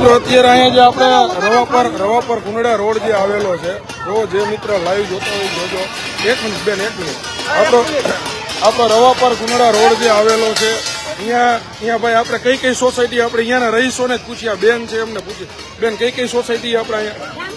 મિત્રો અત્યારે અહીંયા જે આપણે રવા પર કુંડડા રોડ જે આવેલો છે, તો જે મિત્ર લાઈવ જોતો હોય જોજો. એક મિનિટ બેન, એક મિનિટ. આપણો રવા પર કુંડડા રોડ જે આવેલો છે, અહીંયા ભાઈ આપણે કઈ કઈ સોસાયટી આપણે અહીંયાના રહીશોને જ પૂછ્યા. બેન છે એમને પૂછ્યું, બેન કઈ કઈ સોસાયટી આપણે અહીંયા?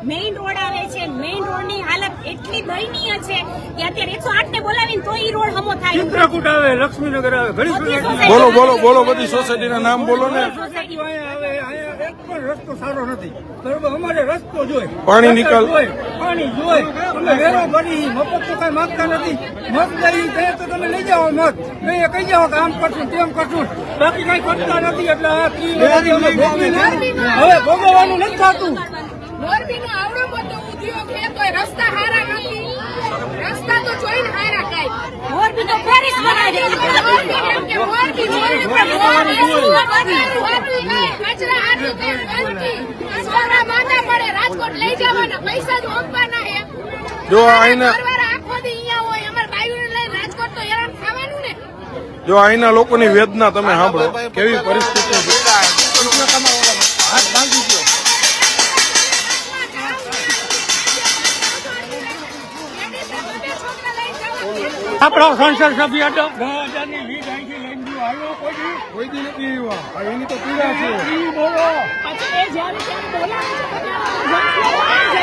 મેઇન રોડ આવે છે. મેઇન રોડ ની હાલત એટલી દયનીય છે કે અત્યારે 108 ને બોલાવીને તો ઈ રોડ હમો થાય. ચિત્રકૂટ આવે, લક્ષ્મીનગર આવે, ઘણી બોલો બધી સોસાયટીના નામ બોલો ને. સોસાયટી આવે, અહીંયા એક પણ રસ્તો સારો નથી. બરોબર, અમારે રસ્તો જોઈએ, પાણી નિકાલ પાણી જોઈએ. અમે વેરો ભરી મફત તો કઈ માંગતા નથી. મત લઈ જાય તો તમે લઈ જાઓ મત, નહીં કહી જાઓ કે આમ કરશું તેમ કરશું, બાકી કઈ કરતા નથી. એટલે આ હવે ભોગવવાનું નથી થતું. મોરબીનો આવડો મોટો ઉદ્યોગ છે તો રસ્તા હારા નથી. રસ્તા તો જોઈને હારા કાય. મોરબી તો પેરિસ બનાવી દે. મોરબી કચરા આટલું ગંદકી કચરા માંદા પડે. રાજકોટ લઈ જવાના પૈસા જ ઓપવાના હે. જો આઈના આખો દી અહીંયા હોય. અમાર બાઈઓને લઈને રાજકોટ તો હેરાન થવાનું ને. જો આઈના લોકોની વેદના તમે સાંભળો, કેવી પરિસ્થિતિ છે. આપણો સંસદ સભ્ય 10,000ની લીડ અહીંથી લઈને ગયો. આવ્યો કોઈ દી નથી આવ્યો. એની તો પીડા છે. બોલો પછી એ જ્યારે ત્યારે બોલાવે છે તો ત્યારે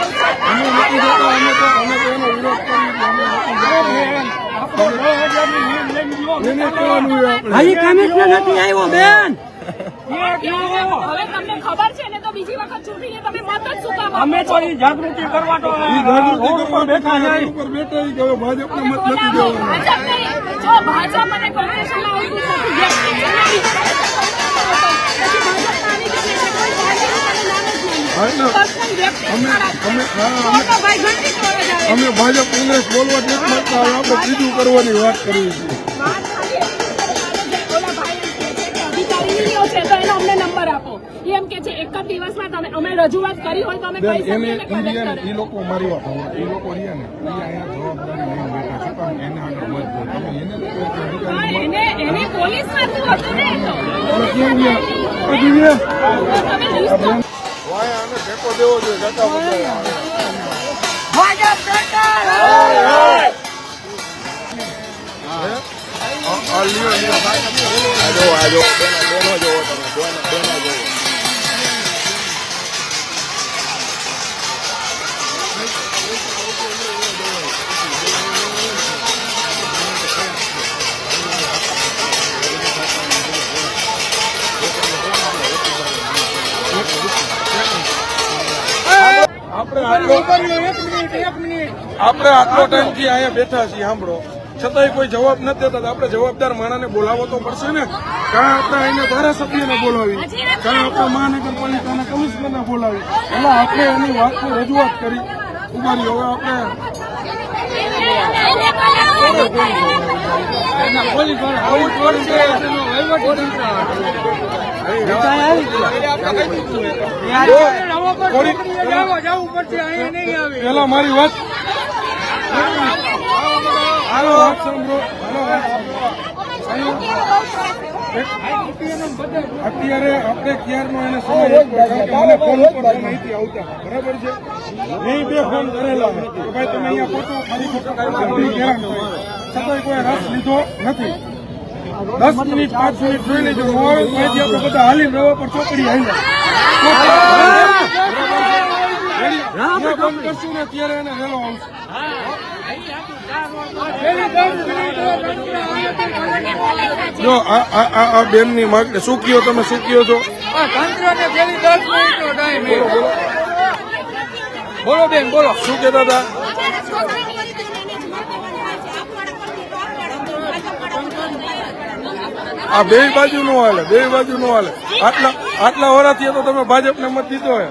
અમે નથી જતા, અમે તો એનો વિરોધ કરી. આપણો 10,000ની લીડ લઈને ગયો. એને કહેવાનું હોય આપણે. અહીં કમિશનર નથી આવ્યો બેન. હવે તમને ખબર છે ને તો બીજી વખત ચૂંટીને તમે મત જ શું કામ આપો અમે તો ઈ જાગૃતિ કરવા તો જાગૃતિ કરવા બેઠા છે. ઉપર બેઠા ઈ ગયો. ભાજપને મત નથી દેવાનો. ભાજપ નહીં. જો ભાજપ અને કોંગ્રેસમાં આવતું નથી. અમે ભાજપ કોંગ્રેસ બોલવા નથી માંગતા, આપણે બીજું કરવાની વાત કરીએ છીએ. છે તો એનો અમને નંબર આપો. એમ કે છે એક જ દિવસમાં તમે અમે રજૂઆત કરી હોય તો અમે કહી શકીએ ને કલેક્ટર. એ લોકો મારી વાત એ લોકો રહ્યા ને એ અહીંયા જવાબદારી લઈને બેઠા છે, પણ એને આગળ વધો તમે એને એને પોલીસમાં શું હતું ને તો તમે લિસ્ટ આને ટેકો દેવો જોઈએ. કાકા ભાજપ સરકાર આપણે આટલો ટાઈમથી અહીંયા બેઠા છીએ, સાંભળો, છતાંય કોઈ જવાબ નથી દેતા. આપણે જવાબદાર માણસને બોલાવવો તો પડશે ને. કાં આપણે અહીંયા ધારાસભ્યને બોલાવી, કાં આપણે મહાનગરપાલિકાના કમિશનરને બોલાવી. એટલે આપણે એની વાતની રજૂઆત કરી. ઉભારી હવે આપણે પેલા મારી વાત હાલો વાત સાંભળો. અત્યારે આપણે ક્યારનો એને સમય મને ફોન ઉપર માહિતી આવતા બરાબર છે. નહીં બે ફોન કરેલા કે ભાઈ તમે અહીંયા પહોંચો, ફરી હેરાન થાય, છતાંય કોઈ રસ લીધો નથી. 10 મિનિટ 5 મિનિટ જોઈ લેજો. અહીંથી આપણે બધા હાલી રવા પર ચોકડી હાલ્યા બંધ કરશું ને ત્યારે એને વહેલો આવશે. જો આ બેન ની માંગણી શું કયો તમે, શું કયો છો? બોલો બેન, બોલો શું કહેતા હતા? આ બે બાજુ નો હાલે, બે બાજુ નો હાલે. આટલા વરાથી તો તમે ભાજપને મત દીધો હોય.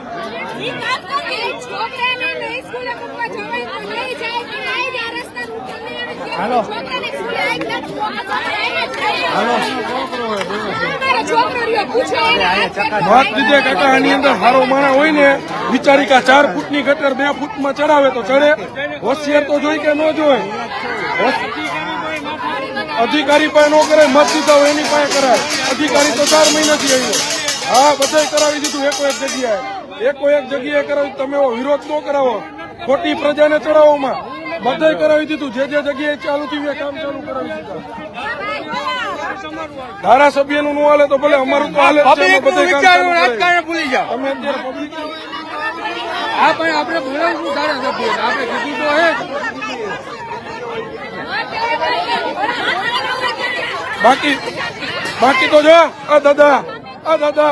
હાલો વાત લીધે કાકા આની અંદર સારો માણસ હોય ને વિચારી કે 4 ફૂટની ગટર 2 ફૂટમાં ચડાવે તો ચડે. હોશિયાર તો જોઈ કે ન જોઈ? અધિકારી પાસે ન કરાય, મત દીધા હોય એની પાસે કરાય. અધિકારી તો 4 મહિનાથી આવ્યો. હા, બધાય કરાવી દીધું એકો એક જગ્યાએ કરાવી. તમે એવો વિરોધ ન કરાવો ખોટી પ્રજાને ચડાવવામાં. બધાય કરાવી દીધું, જે જગ્યાએ ચાલુ થયું એ કામ ચાલુ કરાવી દીધા. ધારાસભ્યનું નું હાલે તો ભલે, અમારું તો હાલે જ છે. અમે બધાય કામ ચાલુ કરાવી. રાજકારણ ભૂલી જાઓ. તમે અત્યારે પબ્લિક આ પણ આપણે બોલાવશું ધારાસભ્ય, આપણે કીધું તો હે જ. બાકી તો જો આ દાદા આટલા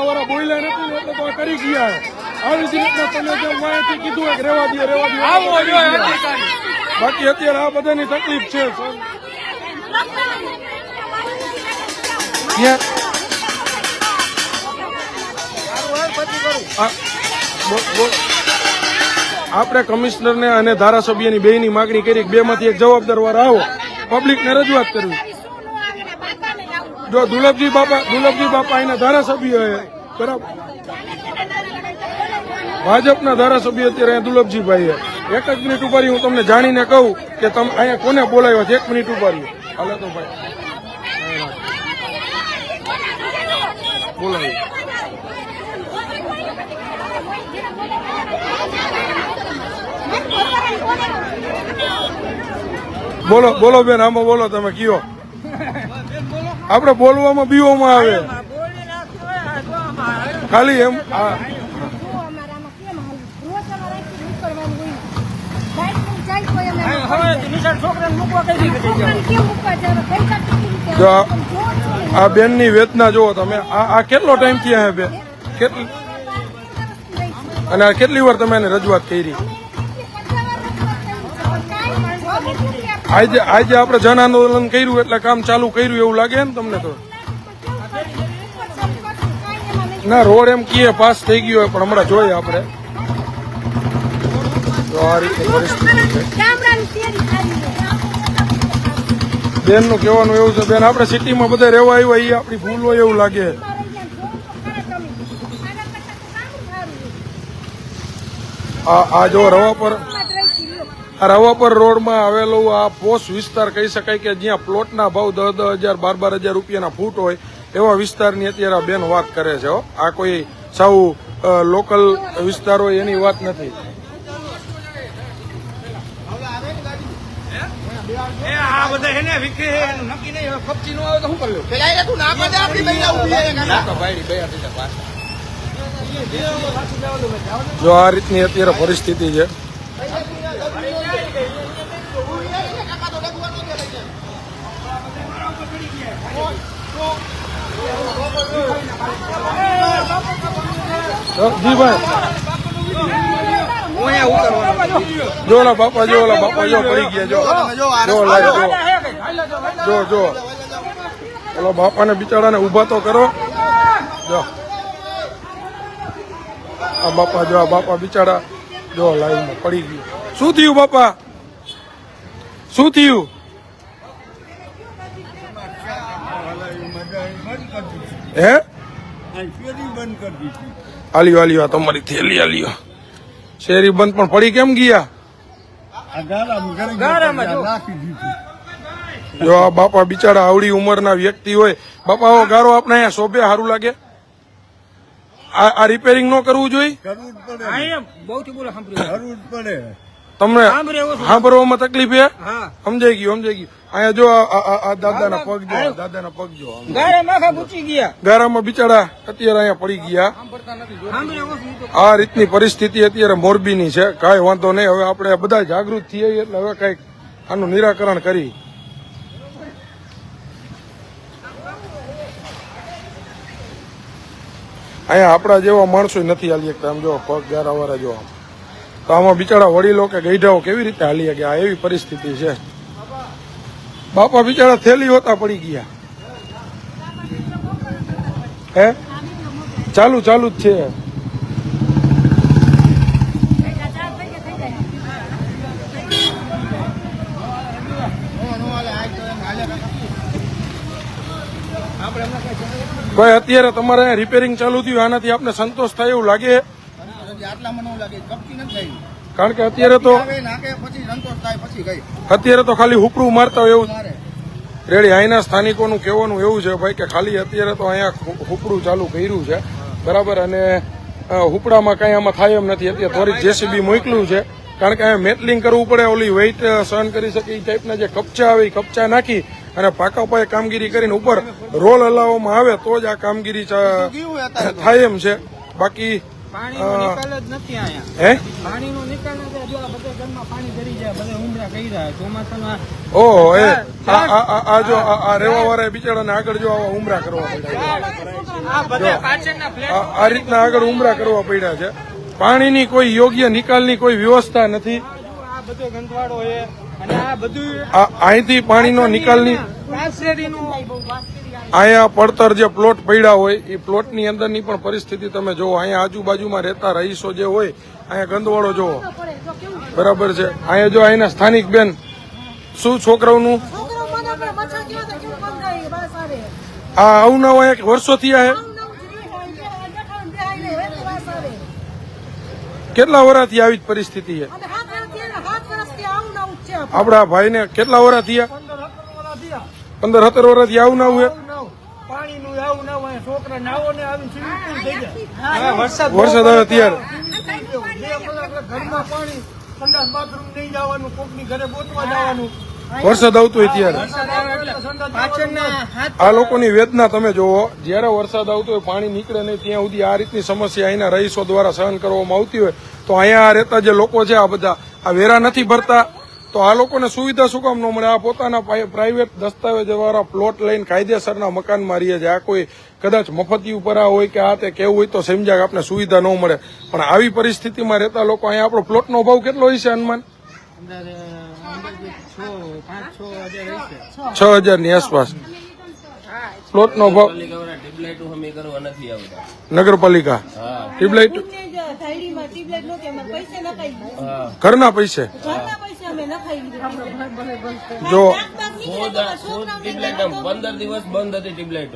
વાળા બોલ્યા નથી ને એટલે તો આ કરી ગયા. આવી જ રીતના તમે જેમ વાંચી કીધું હોય કે રેવા દો. આવો જો અધિકારી. બાકી અત્યારે આ બધાની તકલીફ છે. આપણે કમિશનરને અને ધારાસભ્યની બેયની માગણી કરી, 2 માંથી એક જવાબદાર વાળા આવો, પબ્લિકને રજૂઆત કરવી. જો દુર્લભજી બાપા એના ધારાસભ્ય બરાબર, ભાજપના ધારાસભ્ય અત્યારે અહીંયા દુર્લભજીભાઈ. 1 જ મિનિટ ઉભા હું તમને જાણીને કહું કે તમે અહીંયા કોને બોલાવ્યો છે. 1 મિનિટ ઉભા રહ્યો. હાલો તો ભાઈ બોલાવ્યો. બોલો બેન, આમાં બોલો, તમે કયો. આપણે બોલવામાં બીવામાં આવે ખાલી એમ. જો આ બેનની વેદના જુઓ તમે. આ કેટલો ટાઈમ થી આ બેન અને આ કેટલી વાર તમે એને રજૂઆત કરી? આજે આપણે જન આંદોલન કર્યું એટલે કામ ચાલુ કર્યું એવું લાગે ને તમને? તો ના, રોડ એમ કીએ પાસ થઈ ગયો હોય, પણ હમણાં જોઈએ આપણે. તો આ રીતે પરિસ્થિતિ છે. બેન નું કહેવાનું એવું છે, બેન આપણે સિટીમાં બધા રહેવા આવ્યા, એ આપણી ભૂલ હોય એવું લાગે. આ જો રવાપર રોડમાં આવેલું આ પોશ વિસ્તાર કહી શકાય કે જ્યાં પ્લોટના ભાવ 10,000 12,000 રૂપિયાના ફૂટ હોય એવા વિસ્તારની અત્યારે આ બેન વાત કરે છે. આ કોઈ સાવ લોકલ વિસ્તાર હોય એની વાત નથી. જો આ રીતની અત્યારે પરિસ્થિતિ છે. જી ભાઈ, જો ઓલા બાપા જો પડી ગયા. જો ઓલા બાપાને બિચારાને ઉભા તો કરો. જો આ બાપા બિચારા જો લાઈનમાં પડી ગયું. શું થયું બાપા, શું થયું? હે આલ્યો તમારી થેલી આલ્યો. શેરી બંધ પણ પડી કેમ ગયા? જો આ બાપા બિચારા આવડી ઉંમરના વ્યક્તિ હોય. બાપા આવો ગારો આપણે અહીંયા શોભે સારું લાગે? આ રિપેરિંગ ન કરવું જોઈએ? તમને સાંભળવામાં તકલીફ છે? સમજાઈ ગયું. અહીંયા જો આ દાદાના પગ જો ગારામાં બિચારા અત્યારે અહીંયા પડી ગયા. આ રીતની પરિસ્થિતિ અત્યારે મોરબીની છે. કાંઈ વાંધો નહીં, હવે આપણે બધા જાગૃત થઈએ એટલે હવે કઈક આનું નિરાકરણ કરી. અહીંયા આપણા જેવા માણસો નથી હાલી શકતા. આમ જો પગ ગારા વાળા જો, તો આમાં બિચારા વડીલો કે ગઈઢાઓ કેવી રીતે હાલી શકે? આ એવી પરિસ્થિતિ છે. બાપા બિચારા થેલી હોતા પડી ગયા. હે ચાલુ જ છે. ભાઈ અત્યારે તમારે રિપેરિંગ ચાલુ થયું, આનાથી આપને સંતોષ થાય એવું લાગે? કારણ કે અત્યારે તો ખાલી હુપડું મારતા હોય એવું રેડી. અહીંના સ્થાનિકોનું કહેવાનું એવું છે ભાઈ કે ખાલી અત્યારે તો અહીંયા હુપડું ચાલુ કર્યું છે બરાબર, અને હુપડામાં કઈ આમાં થાય એમ નથી. અત્યારે થોડીક જેસીબી મોકલ્યું છે કારણ કે અહીંયા મેટલિંગ કરવું પડે, ઓલી વેઇટ સહન કરી શકે એ ટાઈપના જે કપચા આવે એ કપચા નાખી અને પાકા પાયે કામગીરી કરીને ઉપર રોલ હલાવવામાં આવે તો જ આ કામગીરી થાય એમ છે. બાકી પાણીનો નિકાલ જ નથી અહીંયા. હે પાણીનો નિકાલ નથી. જો આ બધા ઘરમાં પાણી ભરી જાય, બધા ઉમરા કરી રહ્યા ચોમાસામાં. ઓહો એ આ જો આ રેવા વાળા બિચારાને આગળ જો આવા ઉમરા કરવા પડ્યા આ બધા પાછળના ફ્લેટ આ રીતના આગળ ઉમરા કરવા પડ્યા છે. પાણીની કોઈ યોગ્ય નિકાલની કોઈ વ્યવસ્થા નથી. આ બધો ગંધવાડો છે અને આ બધું અહીંથી પાણીનો નિકાલની પાસેરીનું અહીંયા પડતર જે પ્લોટ પડ્યા હોય એ પ્લોટની અંદરની પણ પરિસ્થિતિ તમે જોવો. અહીંયા આજુબાજુમાં રહેતા રહીશો જે હોય અહીંયા ગંદવાડો જોવો બરાબર છે. અહીંયા જો અહીંના સ્થાનિક બેન શું છોકરાઓનું આ અવનવા એક વર્ષોથી આ કેટલા વર્ષથી આવી જ પરિસ્થિતિ છે? આપડા ભાઈને કેટલા વર્ષ થયા? 15-17 વર્ષથી આવું ના હોય. પાણીનું આવું ના હોય. છોકરા નાવો ને આવીને સ્વિમિંગ પૂલ થઈ જાય. વરસાદ આવે ત્યારે 2 કલાક ઘરમાં પાણી, સંડાસ બાથરૂમ નહીં જવાનું, કોકની ઘરે ગોતવા જવાનું. વરસાદ આવતો હોય ત્યારે પાછળના હાથ આ લોકોની વેદના તમે જોવો. જયારે વરસાદ આવતો હોય પાણી નીકળે નહીં ત્યાં સુધી આ રીતની સમસ્યા અહીંના રહીશો દ્વારા સહન કરવામાં આવતી હોય તો અહીંયા રહેતા જે લોકો છે આ બધા આ વેરા નથી ભરતા તો આ લોકોને સુવિધા શું કામ ન મળે? આ પોતાના પ્રાઇવેટ દસ્તાવેજ દ્વારા પ્લોટ લઈને કાયદેસરના મકાનમાં રહીએ છે. આ કોઈ કદાચ મફતી ઉપર હોય કે આ તે કેવું હોય તો સમજ્યા કે આપણે સુવિધા ન મળે, પણ આવી પરિસ્થિતિમાં રહેતા લોકો અહીંયા આપણો પ્લોટનો ભાવ કેટલો હોય છે અનુમાન? 6,000 ની આસપાસ પ્લોટનો ભાવ. નગરપાલિકા ટ્યુબલાઇટ ઘરના પૈસે જો 15 દિવસ બંધ હતી ટ્યુબલાઇટ.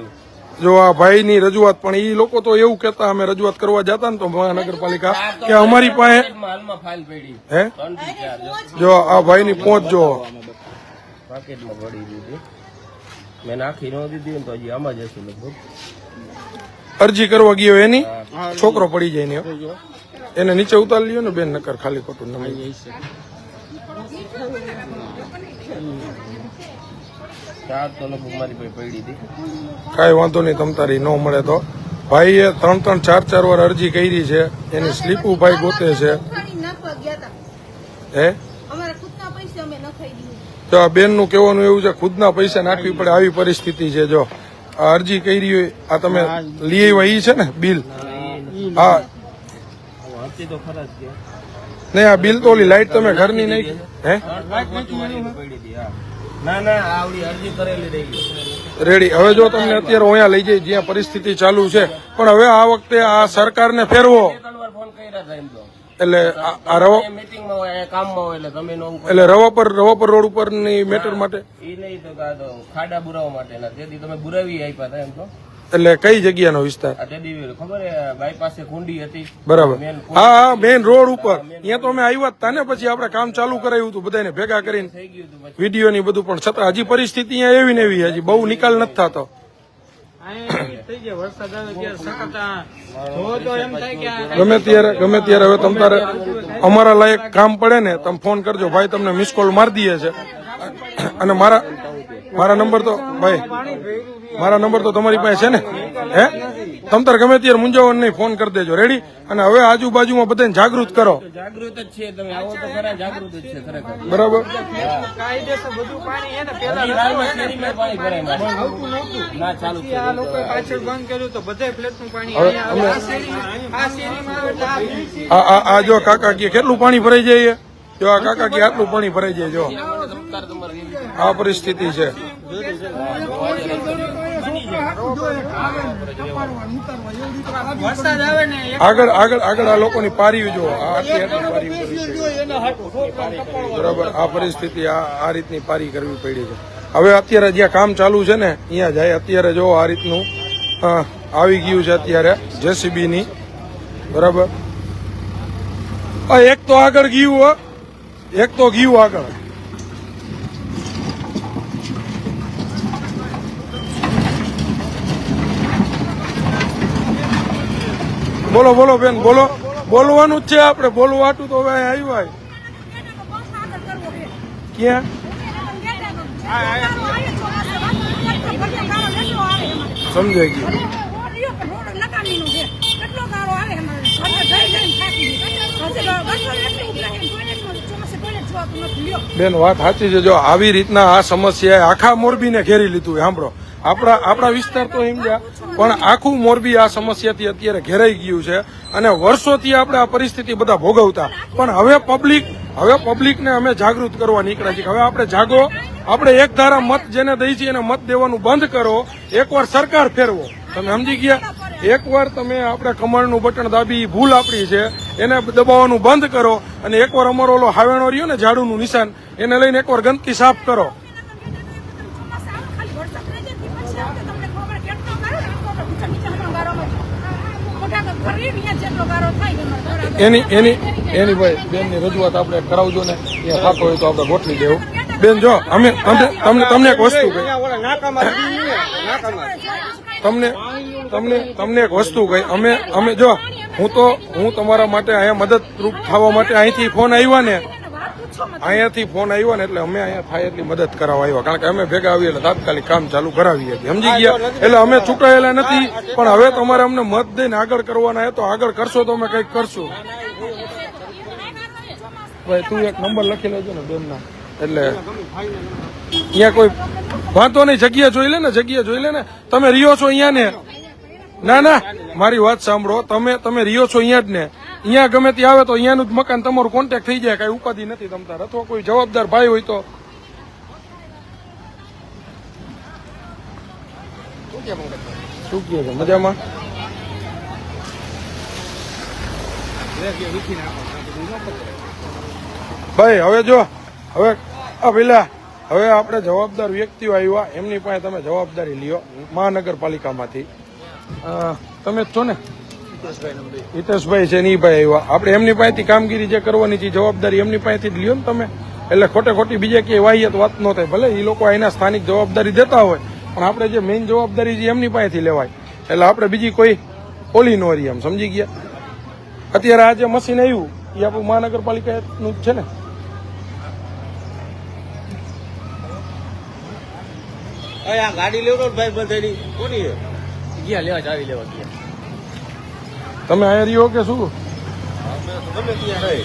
જો આ ભાઈની રજૂઆત પણ એ લોકો તો એવું કહેતા અમે રજૂઆત કરવા જતા ને તો મહાનગરપાલિકા કે અમારી પાસે હાલમાં ફાઇલ પડી હે જો આ ભાઈની પહોંચ જો પાકેટમાં પડી દીધી. મેં નાખી ન દીધી ને તો હજી આમાં જ હશે લગભગ. અરજી કરવા ગયો એની છોકરો પડી જાય ને એને નીચે ઉતારી લ્યો ને બેન, નકર ખાલી ખોટું નમી. કાંઈ વાંધો નહીં, તમ તારી ન મળે તો. ભાઈએ 3-4 વાર અરજી કરી છે, એની સ્લીપો ભાઈ ગોતે છે. હે તો આ બેન નું કહેવાનું એવું છે ખુદના પૈસા નાખવી પડે આવી પરિસ્થિતિ છે. જો આ અરજી કરી હોય આ તમે લઈ આવ્યા ઈ છે ને બિલ? હા નહીં આ બિલ તો ઓલી લાઈટ તમે ઘરની નહીં હે ના ના આવડી અરજી કરેલી રહી રેડી. હવે જો તમને અત્યારે અહીંયા લઈ જાય જ્યાં પરિસ્થિતિ ચાલુ છે, પણ હવે આ વખતે આ સરકારને ફેરવો ફોન કર્યા હતા એમ તો એટલે આ રવા મીટિંગમાં હોય કામમાં હોય એટલે તમે નો એટલે રવાપર રોડ ઉપરની મેટર માટે એ નહીં તો ખાડા બુરાવા માટેના તેથી તમે બુરાવી આપ્યા હતા એમ તો. એટલે કઈ જગ્યાનો વિસ્તાર? ખબર બાયપાસે કુંડી હતી બરાબર. હા હા મેન રોડ ઉપર ત્યાં તો અમે આવ્યા હતા ને પછી આપણે કામ ચાલુ કરાવ્યું હતું બધાને ભેગા કરીને થઈ ગયું હતું. વિડીયો ની બધું, પણ છતાં હજી પરિસ્થિતિ અહીંયા એવી ને એવી હજી બહુ નિકાલ નથી થતો. થઈ જાય વરસાદ આવે ત્યારે સખત જો તો એમ થાય કે ગમે ત્યારે હવે તમ તારે અમારા લાયક કામ પડે ને તમે ફોન કરજો ભાઈ, તમને મિસ કોલ મારી દઈએ છે. અને મારા નંબર તો ભાઈ મારા નંબર તો તમારી પાસે છે ને હે? તમ તાર ગમે ત્યારે મૂંઝાવણ નહીં, ફોન કરી દેજો. રેડી. અને હવે આજુબાજુમાં બધાને જાગૃત કરો. જાગૃત જ છે તમે આવો તો ખરા જાગૃત જ છે ખરેખર. બરાબર. કાયદેસર બધું પાણી હે ને પેલા શેરીમાં પાણી ભરાય આવતું નહોતું. ના ચાલુ છે. આ લોકોએ પાછળ બંધ કર્યું તો બધા ફ્લેટનું પાણી હવે અહીંયા આવે. આ શેરીમાં આવે એટલે આ જો કાકા કે કેટલું પાણી ભરાઈ જાય? જો આ કાકા કે આટલું પાણી ભરાઈ જાય. જો આ પરિસ્થિતિ છે. વરસાદ આવે ને આગળ આ લોકોની પારી જો આટલી પારી બરાબર. આ પરિસ્થિતિ આ રીતની પારી કરવી પડી છે. હવે અત્યારે જ્યાં કામ ચાલુ છે ને અહીંયા જાય અત્યારે જો આ રીતનું આવી ગયું છે અત્યારે જેસીબી ની બરાબર. એક તો આગળ ગયું હો, એક તો ગયું આગળ. બોલો બોલો બેન, બોલો. બોલવાનું જ છે આપણે, બોલવા હાટું તો હવે આવ્યા. ક્યાં? સમજાઈ ગયું. બેન વાત સાચી છે. જો આવી રીતના આ સમસ્યાએ આખા મોરબીને ઘેરી લીધું. સાંભળો, આપણા વિસ્તાર તો સમજ્યા, પણ આખું મોરબી આ સમસ્યાથી અત્યારે ઘેરાઈ ગયું છે અને વર્ષોથી આપણે આ પરિસ્થિતિ બધા ભોગવતા. પણ હવે પબ્લિકને અમે જાગૃત કરવા નીકળ્યા છીએ. હવે આપણે જાગો, આપણે એક ધારા મત જેને દઈ છીએ એને મત દેવાનું બંધ કરો. એકવાર સરકાર ફેરવો. તમે સમજી ગયા? એકવાર તમે આપણે કમળનું બટન દાબી ભૂલ આપણી છે એને દબાવવાનું બંધ કરો અને એકવાર અમારો ઓલો હાવેણો રહ્યો ને ઝાડુનું નિશાન એને લઈને એકવાર ગંદકી સાફ કરો. એની ભાઈ બેનની રજૂઆત આપણે કરાવજો ને, ત્યાં થતો હોય તો આપણે ગોઠવી દેવું. બેન જો અમે તમને એક વસ્તુ કહી, તમને એક વસ્તુ કહી, અમે જો હું તમારા માટે અહીંયા મદદરૂપ થવા માટે અહીંયાથી ફોન આવ્યા ને એટલે અમે અહીંયા થાય એટલી મદદ કરાવવા આવ્યા. કારણ કે અમે ભેગા આવીએ એટલે તાત્કાલિક કામ ચાલુ કરાવીએ. સમજી ગયા? એટલે અમે ચૂંટાયેલા નથી, પણ હવે તમારે અમને મત દઈને આગળ કરવાના તો આગળ કરશો તો અમે કંઈક કરશું. ભાઈ તું એક નંબર લખી લેજો ને બેનના, એટલે અહીંયા કોઈ વાંધો નહીં. જગ્યા જોઈ લે ને તમે રહ્યો છો અહીંયા ને. ના મારી વાત સાંભળો, તમે રહ્યો છો અહીંયા જ ને. અહીંયા ગમે ત્યાં આવે તો અહીંયાનું જ મકાન તમારું કોન્ટેક્ટ થઈ જાય, કઈ ઉપાધિ નથી તમતાર. અથવા કોઈ જવાબદાર ભાઈ હોય તો શું કહે છે? મજામાં? ભાઈ હવે જો હવે પેલા હવે આપણે જવાબદાર વ્યક્તિઓ આવ્યા, એમની પાસે તમે જવાબદારી લ્યો મહાનગરપાલિકામાંથી. તમે જ છો ને? હિતેશભાઈ છે ને એ ભાઈ આવ્યા. આપણે એમની પાસેથી કામગીરી જે કરવાની છે જવાબદારી એમની પાસેથી જ લ્યો ને તમે. એટલે ખોટી બીજે ક્યાંય વાહિયાત વાત ન થાય. ભલે એ લોકો અહીંના સ્થાનિક જવાબદારી દેતા હોય, પણ આપણે જે મેઇન જવાબદારી છે એમની પાસેથી લેવાય. એટલે આપણે બીજી કોઈ ઓલી નો રહી. એમ સમજી ગયા? અત્યારે આ જે મશીન આવ્યું એ આપણું મહાનગરપાલિકાનું જ છે ને. ગાડી લેવો ભાઈ બધાની કોની ગયા લેવા ચાવી લેવા ગયા. તમે અહીંયા રહ્યો કે શું? તમે ત્યાં રહે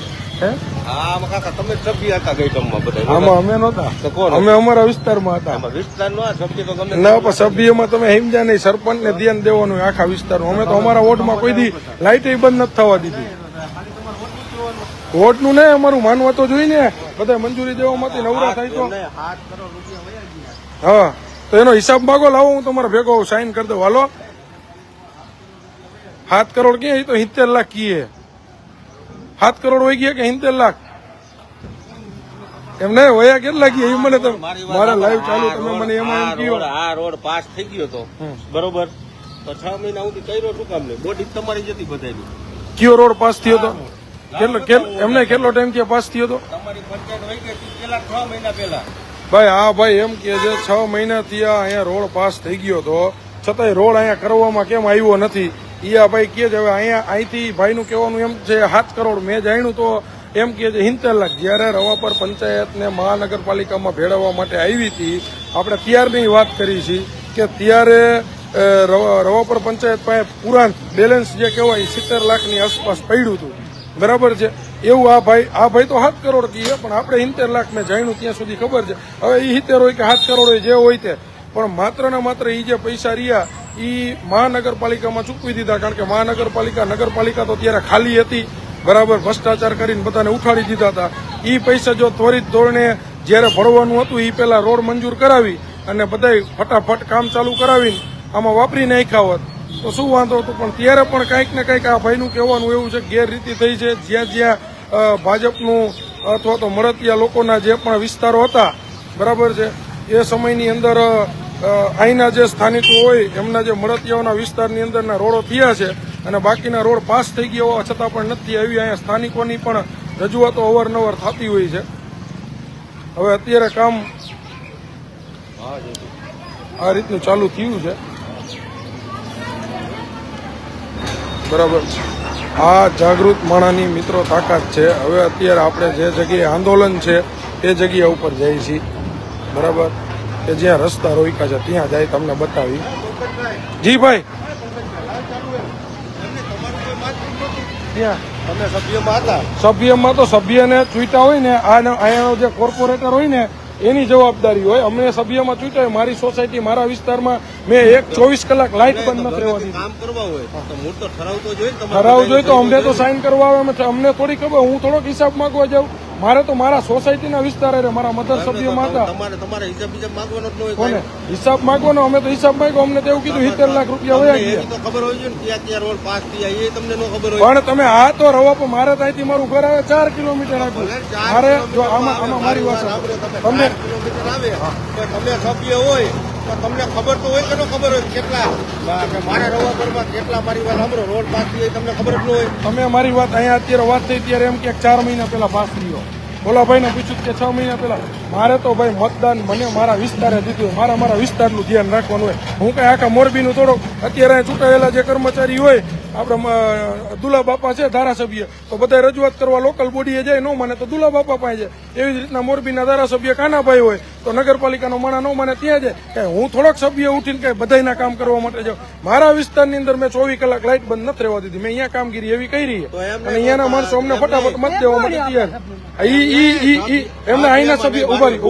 આમાં કાકા તમે સભ્ય હતા ગઈ ગામમાં બધા? આમાં અમે નહોતા, અમે અમારા વિસ્તારમાં હતા. વિસ્તારનો આ સભ્ય તો ગમે ના, પણ સભ્યમાં તમે સમજ્યા નહીં. સરપંચને ધ્યાન દેવાનું આખા વિસ્તારનું. અમે તો અમારા વોર્ડમાં કોઈ દી લાઇટ બંધ નથી થવા દીધી. વોર્ડનું નહીં, અમારું માનવા તો જોઈ ને. બધા મંજૂરી દેવામાંથી નવરા થાય તો હા, તો એનો હિસાબ માગો, લાવો હું તમારા ભેગો સાઈન કરી દઉં. હાલો, 7 કરોડ ક્યાં? તો 70 લાખ કીએ. 7 કરોડ હોય ગયા કે 70 લાખ? એમ નહીં વયા કેટલા ગયા એ મને તો મારા લાઈવ ચાલુ તમે મને એમાં એમ કયો. આ રોડ પાસ થઈ ગયો તો બરોબર, તો 6 મહિના સુધી કર્યો શું કામ ને? બોડી તમારી જતી બધાની. કયો રોડ પાસ થયો તો? એમને કેટલો ટાઈમ થયો પાસ થયો તો? તમારી પંચાયત હોય કે પેલા 6 મહિના પહેલા. ભાઈ હા ભાઈ એમ કે છે 6 મહિના થયા અહીંયા રોડ પાસ થઈ ગયો તો છતાંય રોડ અહીંયા કરવામાં કેમ આવ્યો નથી? ઈ ભાઈ કે છે હવે અહીંથી ભાઈનું કહેવાનું એમ છે 7 કરોડ મેં જાણ્યું તો એમ કે છે 70 લાખ. જયારે રવાપર પંચાયતને મહાનગરપાલિકામાં ભેળવવા માટે આવી હતી, આપણે ત્યારની વાત કરી છે કે ત્યારે રવાપર પંચાયત પાસે પુરાંત બેલેન્સ જે કહેવાય 70 લાખની આસપાસ પડ્યું હતું. બરાબર છે? એવું આ ભાઈ તો 7 કરોડ કહીએ, પણ આપણે 70 લાખ મેં જાણ્યું ત્યાં સુધી ખબર છે. હવે એ 70 હોય કે 7 કરોડ હોય જે હોય તે, પણ માત્ર ને માત્ર એ જે પૈસા રહ્યા એ મહાનગરપાલિકામાં ચૂકવી દીધા. કારણ કે નગરપાલિકા તો ત્યારે ખાલી હતી. બરાબર, ભ્રષ્ટાચાર કરીને બધાને ઉઠાડી દીધા હતા. એ પૈસા જો ત્વરિત ધોરણે જયારે ભરવાનું હતું એ પેલા રોડ મંજૂર કરાવી અને બધા ફટાફટ કામ ચાલુ કરાવીને આમાં વાપરી નાખ્યા હોત તો શું વાંધો હતો? પણ ત્યારે પણ કંઈક ને કંઈક આ ભાઈનું કહેવાનું એવું છે ગેરરીતિ થઈ છે. જ્યાં ભાજપનું અથવા તો મળતિયા લોકોના જે પણ વિસ્તારો હતા, બરાબર છે, એ સમયની અંદર અહીંના જે સ્થાનિકો હોય એમના જે મળતિયાઓના વિસ્તારની અંદરના રોડો થયા છે અને બાકીના રોડ પાસ થઈ ગયા હોવા છતાં પણ નથી આવી. અહીંયા સ્થાનિકોની પણ રજૂઆતો અવારનવાર થતી હોય છે. હવે અત્યારે કામ આ રીતનું ચાલુ થયું છે. બરાબર, આ જાગૃત માણાની મિત્રો તાકાત છે. હવે અત્યારે આપણે જે જગ્યાએ આંદોલન છે એ જગ્યા ઉપર જઈએ છીએ. બરાબર, કે જ્યાં રસ્તા રોક્યા છે ત્યાં જાય તમને બતાવી. જી ભાઈ, તમે સભ્યમાં હતા? સભ્યમાં તો સભ્યને ચૂંટ્યા હોય ને, અહીંયાનો જે કોર્પોરેટર હોય ને એની જવાબદારી હોય. અમને સભ્યમાં ચૂંટાય, મારી સોસાયટી મારા વિસ્તારમાં મેં 24 કલાક લાઇટ બંધ નથી રહેવા દીધી. કામ કરવા હોય તો મૂળ તો ઠરાવ તો જોઈએ. ઠરાવ જોઈએ તો અમને તો સાઇન કરવા આવે. અમને થોડી ખબર, હું થોડોક હિસાબ માંગવા જાઉં. મારે તો મારા સોસાયટીના વિસ્તાર મારા મધર સભ્યમાં હતા. તમારે હિસાબ બીજાબ માંગવાનો જ ન હોય. કોને હિસાબ માંગવાનો? અમે તો હિસાબ માંગ્યો, અમને તો એવું કીધું 70 લાખ રૂપિયા વયા ગયા. એની તો ખબર હોય છે ને, ક્યાં રોડ પાસ થયા એ તમને ન ખબર હોય. પણ તમે આ તો રવા પર મારે ત્યાંથી મારું ઘર આવે 4 કિલોમીટર આપ્યું. મારે જો આમાં મારી વાત તમને કિલોમીટર આવે તો તમે સભ્ય હોય તો તમને ખબર તો હોય કે ન ખબર હોય કેટલા મારા રવાપરમાં કેટલા મારી વાત સાંભળો રોડ પાસ થયા એ તમને ખબર જ ન હોય. તમે મારી વાત અહીંયા અત્યારે વાત થઈ ત્યારે એમ કે 4 મહિના પહેલા પાસ થયો. ઓલા ભાઈને પૂછ્યું કે 6 મહિના પહેલા. મારે તો ભાઈ મતદાન મને મારા વિસ્તારે દીધું. મારા વિસ્તારનું ધ્યાન રાખવાનું હોય. હું કઈ આખા મોરબીનું થોડોક અત્યારે અહીંયા ચૂંટાયેલા જે કર્મચારી હોય, આપણે દુલા બાપા છે ધારાસભ્ય, તો બધા રજૂઆત કરવા લોકલ બોડીએ જાય, ન માને તો દુલા બાપા પાસે જાય. એવી જ રીતના મોરબીના ધારાસભ્ય કાનાભાઈ હોય તો નગરપાલિકાનો માણા ન માને ત્યાં જાય. કે હું થોડોક સભ્ય ઉઠીને કઈ બધાના કામ કરવા માટે જાઉં. મારા વિસ્તારની અંદર મેં 24 કલાક લાઇટ બંધ નથી રહેવા દીધી. મેં અહીંયા કામગીરી એવી કરી અને અહીંયાના માણસો અમને ફટાફટ મત દેવા માટે તૈયાર. એમને અહીંના સભ્ય ઉભારી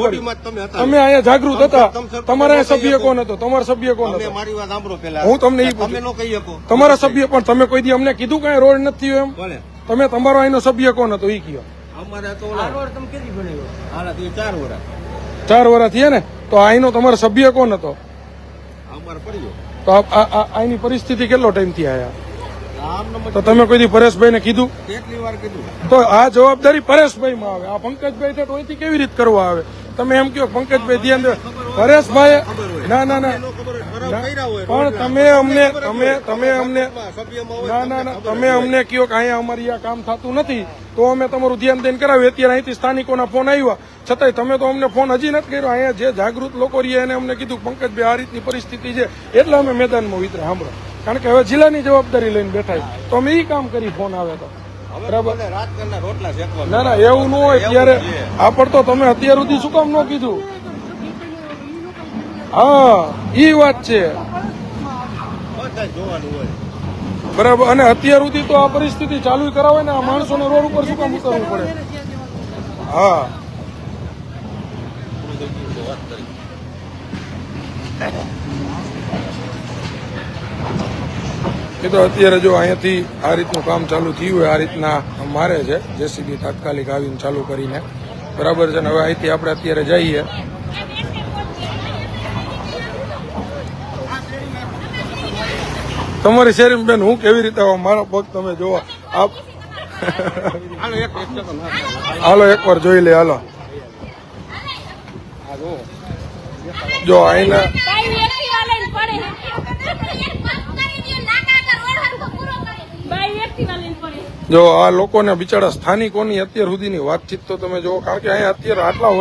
તમે અહીંયા જાગૃત હતા. તમારા અહીંયા સભ્ય કોણ હતો? તમારા સભ્ય કોણ હતો? મારી વાત સાંભળો પેલા. હું તમને એ તમે ન કહી શકો. તમારા સભ્ય પણ તમે કોઈ દી અમને કીધું કઈ રોડ નથી થયો એમ? ભલે તમે તમારો અહીંનો સભ્ય કોણ હતો એ કયો? અમારે તો રોડ તમે કેટલી બનાવ્યો? હાલા 4 વર્ષ. 4 વર્ષ થયા ને, તો અહીંનો તમારો સભ્ય કોણ હતો? અમારે પડ્યો તો અહીંની પરિસ્થિતિ કેટલો ટાઈમ થી આયા? આમ નંબર તો તમે કોઈ દી પરેશભાઈ ને કીધું? કેટલી વાર કીધું? તો આ જવાબદારી પરેશભાઈ માં આવે. આ પંકજભાઈ છે તો અહીંથી કેવી રીતે કરવા આવે? તમે એમ કહો પંકજભાઈ ધ્યાન દે. પરેશભાઈ ના પણ તમે અમને તમે અમને કહો કે અહીંયા અમારી આ કામ થતું નથી તો અમે તમારું ધ્યાન દઈને કરાવીએ. અત્યારે અહીંથી સ્થાનિકોના ફોન આવ્યા છતાંય તમે તો અમને ફોન હજી નથી કર્યો. અહીંયા જે જાગૃત લોકો રહ્યા એને અમને કીધું પંકજભાઈ આ રીતની પરિસ્થિતિ છે એટલે અમે મેદાનમાં વિતરે. સાંભળો, કારણ કે હવે જિલ્લાની જવાબદારી લઈને બેઠા તો અમે એ કામ કરી ફોન આવે તો. બરાબર, રાજકારણના રોટલા શેકવા. ના એવું ન હોય. ત્યારે આપણ તો તમે અત્યાર સુધી શું કામ ન કીધું? હા, ઈ વાત છે. બધા જોવાનું હોય. બરાબર, અને અત્યાર સુધી તો આ પરિસ્થિતિ ચાલુ કરાવે ને આ માણસોને રોડ ઉપર શું કામ ઉતરવું પડે? હા, એ તો અત્યારે જો અહીંયાથી આ રીતનું કામ ચાલુ થયું હોય, આ રીતના મારે છે જેસીબી તાત્કાલિક આવીને ચાલુ કરીને. બરાબર છે ને, હવે અહીંથી આપણે અત્યારે જઈએ. તમારી શેરી બેન હું કેવી રીતે આવો? મારા પગ તમે જોવો. આપ હાલો એકવાર જોઈ લે. હાલો જો અહીંના જો આ લોકોને બિચારા સ્થાનિકોની અત્યાર સુધીની વાતચીત તો તમે જુઓ. કારણ કે અહીંયા અત્યારે આટલા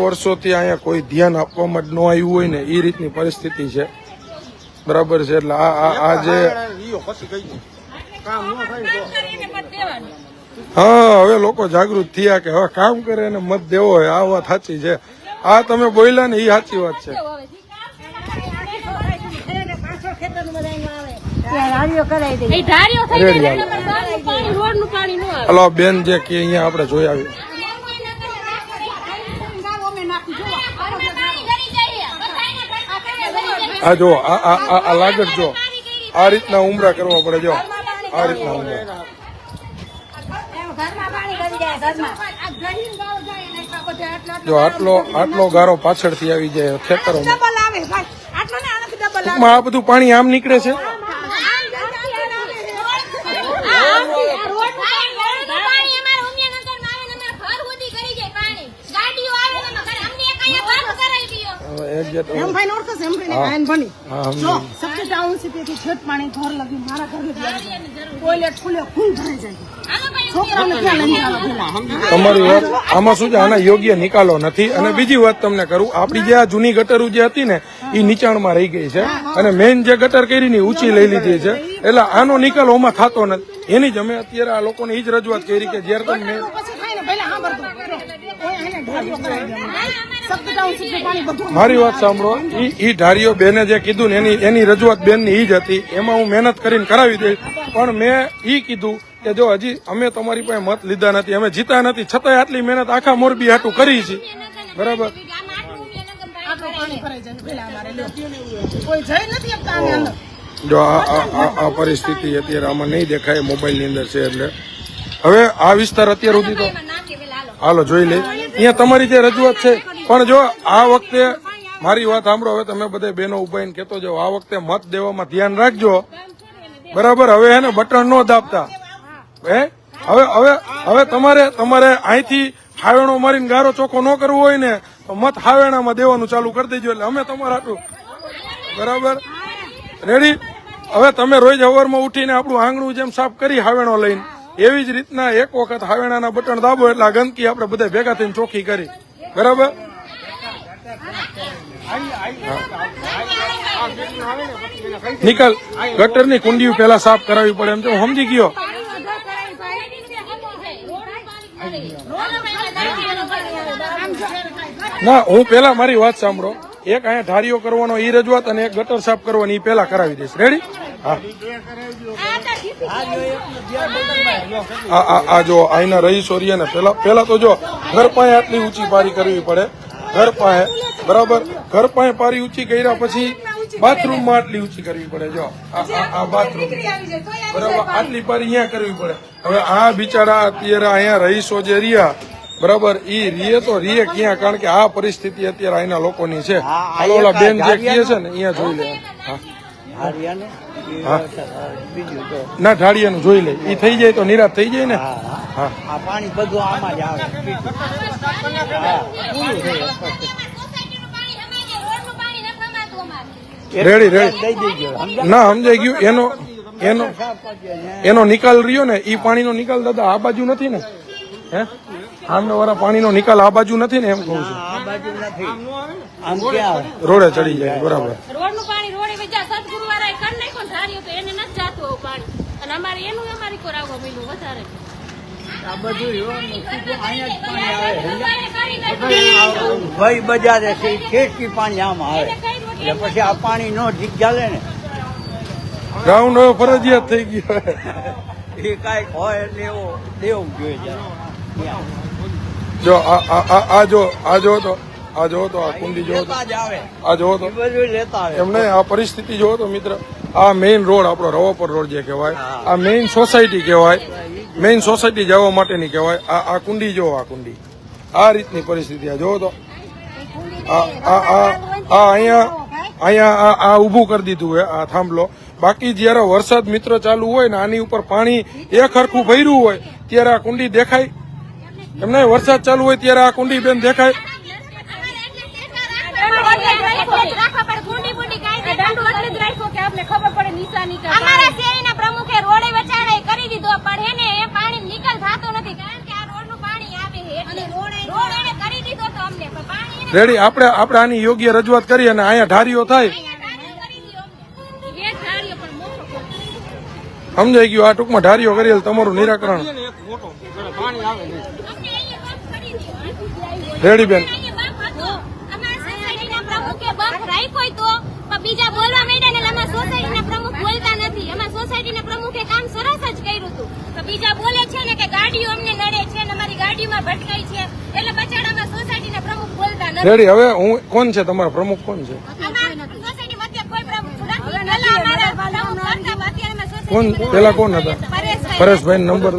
વર્ષોથી અહીંયા કોઈ ધ્યાન આપવામાં જ ન આવ્યું હોય ને એ રીતની પરિસ્થિતિ છે. બરાબર છે, એટલે આ જે હા હવે લોકો જાગૃત થયા કે હવે કામ કરે અને મત દેવો હોય. આ વાત સાચી છે. આ તમે બોલ્યા ને એ સાચી વાત છે. હલો બેન જે કે અહીંયા આપણે જોઈ આવ્યું. આ જો આ લાગત જો આ રીતના ઉમરા કરવા પડે. જો આ રીતના ઉમરા. જો આટલો ગારો પાછળથી આવી જાય ખેતરોમાં. ટૂંકમાં આ બધું પાણી આમ નીકળે છે. ટાઉનશીપેથી છેટ પાણી ઘર લગી મારા ઘરે બી આવી જાય. ટોયલેટ ફૂલે ફૂલ ભરાઈ જાય. છોકરાઓને ક્યાં લઈને જાવ પેલા? તમારી વાત આમાં શું છે, આના યોગ્ય નિકાલો નથી. અને બીજી વાત તમને કરું, આપડી જે આ જૂની ગટરો જે હતી ને એ નીચાણમાં રહી ગઈ છે, અને મેઇન જે ગટર કરી ની ઊંચી લઈ લીધી છે, એટલે આનો નિકાલ ઓમાં થતો નથી. એની જ અમે અત્યારે આ લોકોને એ જ રજૂઆત કરી કે જ્યારે તમે પછી થાય ને પહેલા સાંભળતો. ઓય એને ઢાળીઓ કરાવી દેવાની. સખ્ત ટાઉનશીપનું પાણી બધું મારી વાત સાંભળો, ઈ ધારીઓ બેને જે કીધું ને એની રજૂઆત બેન ની ઈ જ હતી. એમાં હું મહેનત કરીને કરાવી દઈશ, પણ મેં ઈ કીધું કે જો હજી અમે તમારી પાસે મત લીધા નથી, અમે જીતા નથી, છતાંય આટલી મહેનત આખા મોરબી હાટું કરી છે, બરાબર? આટલું પાણી ભરાઈ જાય પહેલા અમારે લ્યો. કોઈ જઈ નથી શકતા આની અંદર. જો આ પરિસ્થિતિ અત્યારે આમાં નહીં દેખાય, મોબાઈલ ની અંદર છે. એટલે હવે આ વિસ્તાર અત્યાર સુધી તો હાલો જોઈ લે, અહીંયા તમારી જે રજૂઆત છે. પણ જો આ વખતે મારી વાત સાંભળો, હવે તમે બધા બહેનો ઉભાઈને કહેતો જાઓ, આ વખતે મત દેવામાં ધ્યાન રાખજો, બરાબર? હવે હે ને બટન ન દાબતા. હવે તમારે અહીંથી હાવેણો મારીને ગારો ચોખ્ખો ન કરવો હોય ને તો મત હાવેણામાં દેવાનું ચાલુ કરી દેજો, એટલે અમે તમારા આટલું, બરાબર? રેડી? હવે તમે રોજ હવારમાં ઉઠીને આપણું આંગણું જેમ સાફ કરી હાવેણો લઈને, એવી જ રીતના એક વખત હાવેણાના બટન દાબો એટલે આ ગંદકી આપણે બધા ભેગા થઈને ચોખ્ખી કરી, બરાબર? નિકાલ ગટરની કુંડીઓ પેલા સાફ કરાવવી પડે, એમ તો હું સમજી ગયો. ના, હું પેલા મારી વાત સાંભળો, એક અહીંયા ઢારીઓ કરવાનો ઈ રજૂઆત અને એક ગટર સાફ કરવાની ઈ પેલા કરાવી દઈશ. રેડી? હા, આ જો અહીંના રહીશો રહ્યા ને, પેલા તો જો ઘર પાસે આટલી ઊંચી પારી કરવી પડે, ઘર પાસે, બરાબર? ઘર પાસે પારી ઊંચી કર્યા પછી બાથરૂમ માં આટલી ઊંચી કરવી પડે. જો આ બાથરૂમ, બરાબર? આટલી પારી અહીંયા કરવી પડે. હવે આ બિચારા અત્યારે અહીંયા રહીશો જે રહ્યા, બરાબર, ઈ રીએ તો રીએ ક્યાં? કારણ કે આ પરિસ્થિતિ અત્યારે અહીંના લોકોની છે. ઓલા બેન જે કહે છે ને અહીંયા જોઈ લે. ના, ઢાળિયાનું જોઈ લે, ઈ થઈ જાય તો નિરાશ થઈ જાય ને. હા, પાણી બધું આમાં જ આવે. રેડી. ના, સમજાઈ ગયું. એનો નિકાલ રહ્યો ને, ઈ પાણીનો નિકાલ દાદા આ બાજુ નથી ને? હે, સામે વાળા પાણીનો નિકાલ આ બાજુ નથી ને, એમ કહું છું. આ બાજુ નથી, આમ ક્યાં રોડે ચડી જાય, બરાબર? રોડનું પાણી રોડે વજા સદગુરુવાળાએ કરી નાખ્યો ને ધાર્યું તો એને નથી જાતું આવું પાણી, અને અમારે એનું અમારી કોરાવવા મળ્યું વધારે. આ બધું ભાઈ બજારે ખેતી પાણી આમ આવે, એટલે પછી આ પાણી નો ઢીક ચાલે ને. ગ્રાઉન્ડ હવે ફરજિયાત થઈ ગયો, એ કઈક હોય એટલે એવો દેવું જોઈએ. જો આ જો તો આ કુંડી જો તો આ જો તો બધું લેતા આવે. એમને આ પરિસ્થિતિ જો તો મિત્ર, આ મેઇન રોડ આપણો રવાપર રોડ જે કહેવાય, આ મેઇન સોસાયટી કહેવાય, મેઇન સોસાયટી જવા માટેની કહેવાય. આ કુંડી જો, આ કુંડી આ રીતની પરિસ્થિતિ. આ જો તો અહીંયા આ ઊભું કરી દીધું હે આ થાંભલો. બાકી જયારે વરસાદ મિત્ર ચાલુ હોય ને, આની ઉપર પાણી એક હરખું ભર્યું હોય ત્યારે આ કુંડી દેખાય. એમને વરસાદ ચાલુ હોય ત્યારે આ કુંડી બેન દેખાય. અમારા શેરીના પ્રમુખે રોડે વચાડે કરી દીધો, પણ એને એ પાણી નિકાલ થતો નથી, કારણ કે આ રોડનું પાણી આવે છે એટલે રોડ એને કરી દીધો તો અમને પાણી રેડી. આપણે આની યોગ્ય રજૂઆત કરી અને અહીંયા ઢારીઓ થાય, સમજાઈ ગયું? આ ટૂંકમાં ઢારીઓ કરી તમારું નિરાકરણ. રેડી બેન? બીજા બોલવા માંડ્યા ને અમારા સોસાયટીના પ્રમુખ બોલતા નથી. અમારા સોસાયટીના પ્રમુખે કામ સરસ જ કર્યું હતું, તો બીજા બોલે છે ને કે ગાડીઓ અમને નડે છે ને અમારી ગાડીઓમાં ભટકાઈ છે, એટલે બચાડામાં સોસાયટીના પ્રમુખ બોલતા નથી. રેડી. હવે હું કોણ છે તમારા પ્રમુખ? કોણ છે? કોણ પેલા કોણ હતા? પરેશભાઈ નંબર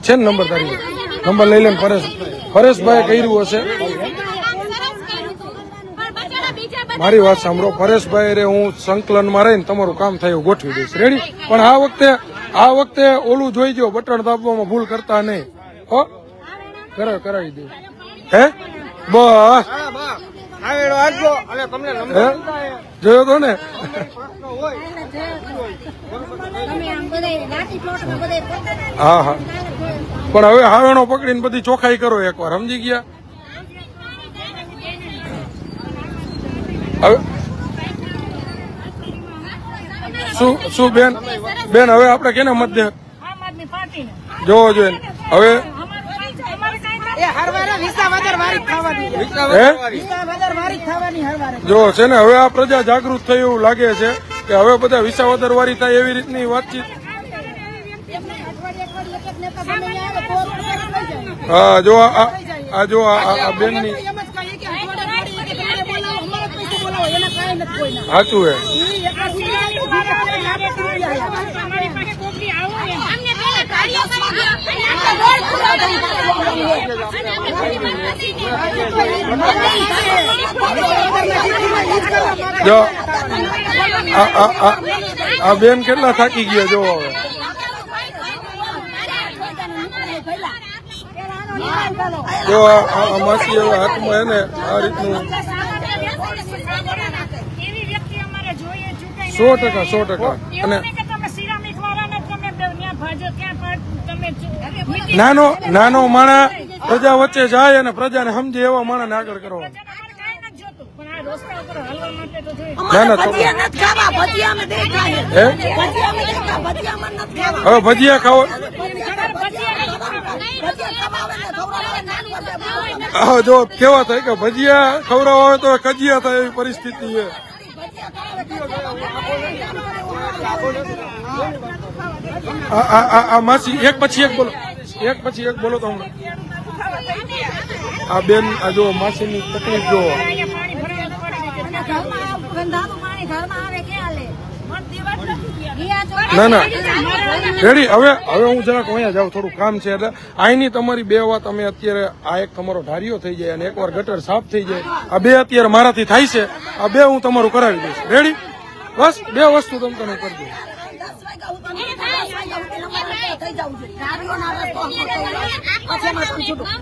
છે ને? નંબર તારી નંબર લઈ લે. પરેશભાઈ કર્યું હશે. મારી વાત સાંભળો, પરેશભાઈ રે હું સંકલનમાં રહીને તમારું કામ થાય એવું ગોઠવી દઈશ. રેડી? પણ આ વખતે ઓલું જોઈજો, બટન દાબવામાં ભૂલ કરતા નહીં. હો, કરાવી દે. હે, બસ આવેલો આપજો અને તમને હે નંબર જોયો તો ને હા હા પણ હવે હાવેણો પકડીને બધી ચોખ્ખાઈ કરો એકવાર સમજી ગયા હવે શું બેન હવે આપણે કેને મત દે આમ આદમી પાર્ટીને જોવો જોઈએ હવે એ હરવારે વિસાવદર વારી ખાવાની હે વિસાવદર વારી ખાવાની હરવારે જો છે ને હવે આ પ્રજા જાગૃત થઈ એવું લાગે છે કે હવે બધા વિસાવદર વારી થાય એવી રીતની વાતચીત હા જો આ જો આ બેનની સાચું હે અમારી પાસે કોકડી આવો ને અમને પહેલા ગાડીઓ કરી દો અને આખો રોડ પૂરો કરી દો જો આ બેન કેટલા થાકી ગયા જો હવે જો આ માસી હવે હાથમાં એને આ રીતનું એવી વ્યક્તિ અમારે જોઈએ ચૂંટાઈને 100% અને એવું નહીં કે તમે સિરામિક વાળાને તમે ત્યાં ભાજપ ક્યાં તમે નાનો માણા પ્રજા વચ્ચે જાય અને પ્રજાને સમજે એવા માણસને આગળ કરવા કાંઈ નથી જોતું પણ આ રસ્તા ઉપર હાલવા માટે તો જોઈએ ના ના ભજીયા નથી ખાવા ભજીયા અમે દેખાય હે ભજીયા અમે દેખા ભજીયા અમે નથી ખાવા હવે ભજીયા ખાવો હા જો કેવા થાય કે ભજીયા ખવડાવવા હોય તો કજિયા થાય એવી પરિસ્થિતિ છે આ માસી એક પછી એક બોલો તો હમણાં આ બેન આ જો માસીની તકલીફ જો ના રેડી હવે હું જરાક અહીંયા જાઉં થોડું કામ છે એટલે અહીંની તમારી બે વાત અમે અત્યારે આ એક તમારો ઢારિયો થઈ જાય અને એકવાર ગટર સાફ થઈ જાય આ બે અત્યારે મારાથી થાય છે આ બે હું તમારું કરાવી દઈશ રેડી બસ બે વસ્તુ તમે કરી દઉં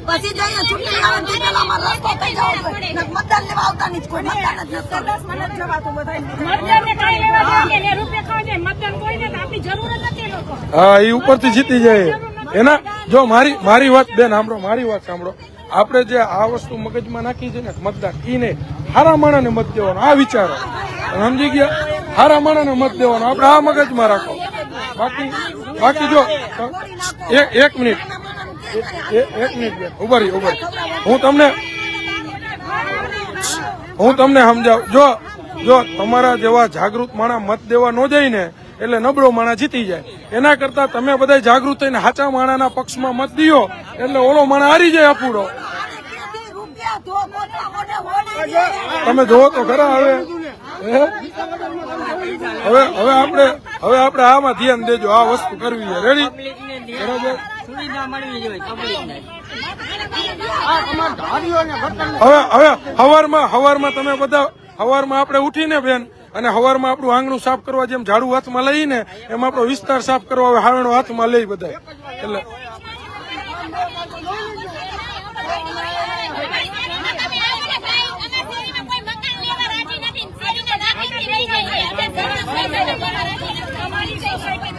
પછી જઈએ ચૂંટણી આવે તે પેલા અમારે રસ્તો થઈ જવો જોઈએ મતદાન લેવા આવતા નહીં કોઈ મતદાન જ નથી 10 મિનિટ જવાતું બધા મતદાનને કાંઈ લેવા દે ને રૂપિયા ખાવા દે મતદાન કોઈને તો આપણી જરૂર જ નથી લોકો હા એ ઉપરથી જીતી જાય એના જો મારી વાત બેન સાંભળો મારી વાત સાંભળો આપણે જે આ વસ્તુ મગજમાં નાખી છે ને મતદાન ઈ નહીં હારા માણાને મત દેવાનો આ વિચારો સમજી ગયા હારા માણાને મત દેવાનો આપણે આ મગજમાં રાખો બાકી જો એક મિનિટ બેન ઉભા રહી હું તમને સમજાવું જો તમારા જેવા જાગૃત માણસ મત દેવા ન જાય ને એટલે નબળો માણસ જીતી જાય એના કરતા તમે બધા જાગૃત થઈને સાચા માણાના પક્ષમાં મત દિયો એટલે ઓલો માણસ હારી જાય અપૂડો તમે જોવો તો ખરા હવે આપણે આમાં ધ્યાન દેજો આ વસ્તુ કરવી છે રેડી બરાબર હવે હવારમાં તમે બધા હવારમાં આપણે ઉઠીને બેન અને હવારમાં આપણું આંગણું સાફ કરવા જેમ ઝાડુ હાથમાં લઈને એમ આપણો વિસ્તાર સાફ કરવા હવે હાવણો હાથમાં લઈ બધા એટલે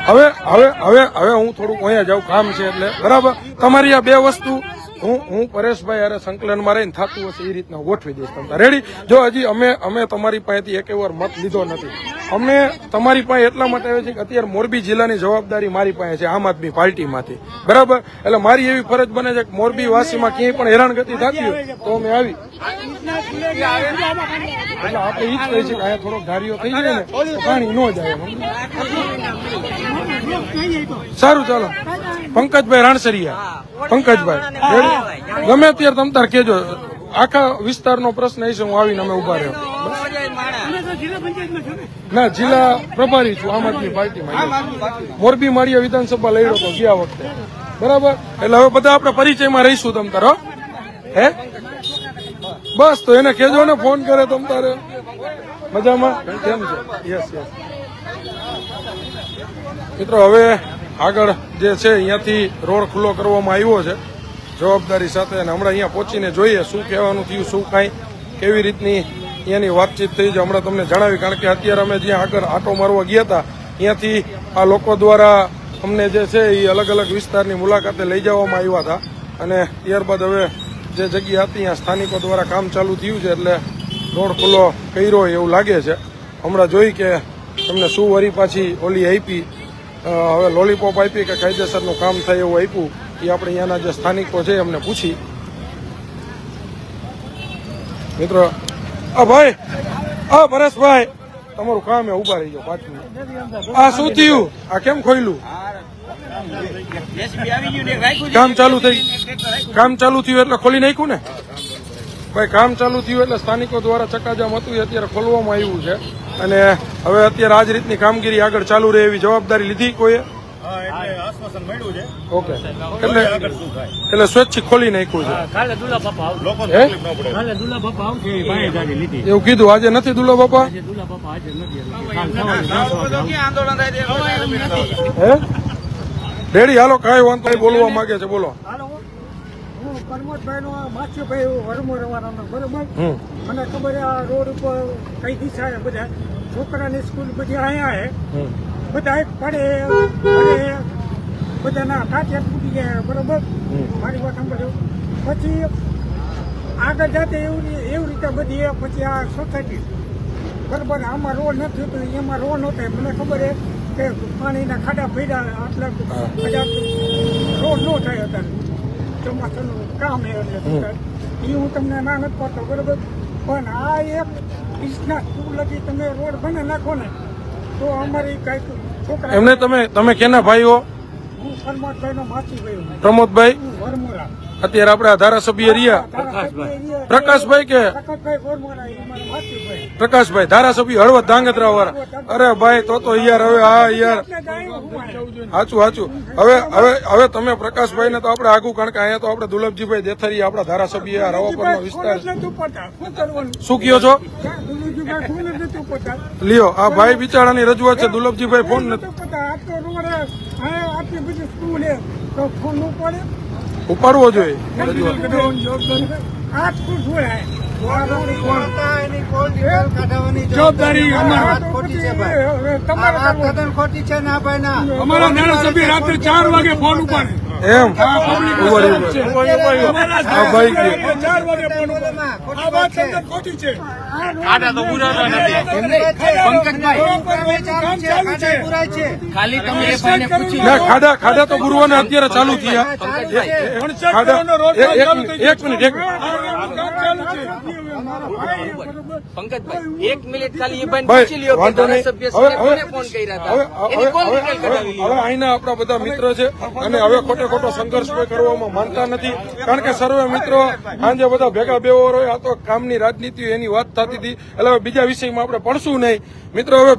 હવે હું થોડુંક અહીંયા જાઉં કામ છે એટલે બરાબર તમારી આ બે વસ્તુ હું પરેશભાઈ અરે સંકલનમાં રહીને થતું હશે એ રીતના ગોઠવી દઈશ તમને રેડી જો હજી અમે તમારી પાસેથી એક વાર મત લીધો નથી અમને તમારી પાસે એટલા માટે આવે છે કે અત્યારે મોરબી જિલ્લાની જવાબદારી મારી પાસે છે આમ આદમી પાર્ટીમાંથી બરાબર એટલે મારી એવી ફરજ બને છે કે મોરબી વાસીમાં ક્યાંય પણ હેરાનગતિ થતી હોય તો અમે આવી એટલે આપણે ઈ જ કહી છે કે અહીંયા થોડોક ધારીઓ થઈ જાય ને તો પાણી ન જાય સારું ચાલો પંકજભાઈ રાણસરિયા પંકજભાઈ ગમે ત્યારે તમ તાર કેજો આખા વિસ્તારનો પ્રશ્ન હશે હું આવીને અમે ઉભા રહ્યો ના જિલ્લા પ્રભારી છું આમ આદમી પાર્ટીમાં મોરબી માળિયા વિધાનસભા લડ્યો હતો ગયા વખતે બરાબર એટલે હવે બધા આપણે પરિચયમાં રહીશું તમ તાર હે બસ તો એને કેજો ને ફોન કરે તમ તારે મજામાં કેમ છે યસ મિત્રો હવે આગળ જે છે અહીંયાથી રોડ ખુલ્લો કરવામાં આવ્યો છે જવાબદારી સાથે અને હમણાં અહીંયા પહોંચીને જોઈએ શું કહેવાનું થયું શું કાંઈ કેવી રીતની અહીંયાની વાતચીત થઈ છે હમણાં તમને જણાવી, કારણ કે અત્યારે અમે જ્યાં આગળ આટો મારવા ગયા હતા ત્યાંથી આ લોકો દ્વારા અમને જે છે એ અલગ અલગ વિસ્તારની મુલાકાતે લઈ જવામાં આવ્યા હતા અને ત્યારબાદ હવે જે જગ્યા હતી ત્યાં સ્થાનિકો દ્વારા કામ ચાલુ થયું છે એટલે રોડ ખુલ્લો કર્યો હોય એવું લાગે છે. હમણાં જોઈ કે તમને શું વરી પાછી ઓલી આપી, હવે લોલીપોપ આપી કે કાયદેસરનું કામ થાય એવું આપ્યું એ આપણે અહીંયાના જે સ્થાનિકો છે એમને પૂછી. મિત્રો આ ભાઈ, આ પરેશભાઈ તમારું કામ એ ઉભા રહી ગયો પાછું. આ શું થયું? આ કેમ ખોયલું? કામ ચાલુ થયું એટલે ખોલી નાખ્યું ને ભાઈ. કામ ચાલુ થયું એટલે સ્થાનિકો દ્વારા ચકાજામ હતું એ અત્યારે ખોલવામાં આવ્યું છે અને હવે અત્યારે આ જ રીતની કામગીરી આગળ ચાલુ રહે એવી જવાબદારી લીધી કોઈએ? ઓકે, એટલે સ્વૈચ્છિક ખોલી નાખ્યું છે. એવું કીધું આજે નથી દુલા બાપા? હે ડેડી હાલો કાંઈ વાંધો નહીં, બોલવા માંગે છે બોલો. હું પરમોદભાઈ નો માછીભાઈ વરમો રહેવાનો બરોબર. મને ખબર આ રોડ ઉપર કઈ દિશા બધા છોકરાની સ્કૂલ બધી અહીંયા હે, બધા પડે પડે બધાના કાચિયા તૂટી ગયા બરોબર. મારી વાત સાંભળો. પછી આગળ જાતે એવી રીતે બધી પછી આ સોસાયટી બરોબર આમાં રોડ નથી તો એમાં રોડ નહોતો. મને ખબર હે કે પાણીના ખાડા પડ્યા આટલા બધા રોડ ન થાય અત્યારે ચોમાસાનું કામ એ હું તમને ના નથી પડતો બરોબર. પણ આ એક ઇંચના સ્કૂલ લગી તમે રોડ બને નાખો ને તો અમારી કઈક છોકરા. એમને તમે કેના ભાઈઓ? હું પરમોદભાઈ નો માસી ભાઈ પ્રમોદભાઈ. વરમોરા. અત્યારે આપણા ધારાસભ્ય રહ્યા પ્રકાશભાઈ કે પ્રકાશભાઈ વરમોરા એ મારા માસીભાઈ. પ્રકાશભાઈ ધારાસભ્ય હળવદ ધાંગધ્રા વાળા. અરે ભાઈ તો યાર હવે હા યાર સાચું. હવે તમે પ્રકાશભાઈ ને તો આપણે આગું, કારણ કે અહીંયા તો આપણે દુર્લભજીભાઈ દેથરી આપણા ધારાસભ્ય રવાપરનો વિસ્તાર. શું કયો છો? લ્યો આ ભાઈ બિચારાની રજૂઆત છે. દુર્લભજીભાઈ ફોન નથી આટલી બધી સ્કૂલ હે તો ફોન નું પડે ઉપાડવો જોઈએ. જવાબદારી અમારા ધારાસભ્ય રાત્રે 4 વાગે ફોન ઉપાડે એમ આ ભાઈ કે 4 વાગે ફોન ઉપાડે. આ વાત તમને ખોટી છે. ખાડા તો ગુરુવાના અત્યારે ચાલુ થયા. એક મિનિટ પંકજભાઈ 1 મિનિટ ખાલી એ ભાઈ પૂછી લ્યો કે ધારાસભ્ય કોને ફોન કર્યા હતા, એની કોણ ડિટેલ કઢાવી લ્યો. હવે અહીંના આપણા બધા મિત્ર છે અને હવે ખોટો સંઘર્ષ કોઈ કરવામાં માનતા નથી, કારણ કે સર્વે મિત્રો આજે બધા ભેગા બેવો હોય. આ તો કામની રાજનીતિ એની વાત થતી હતી એટલે હવે બીજા વિષયમાં આપણે પડશું નહીં મિત્રો. હવે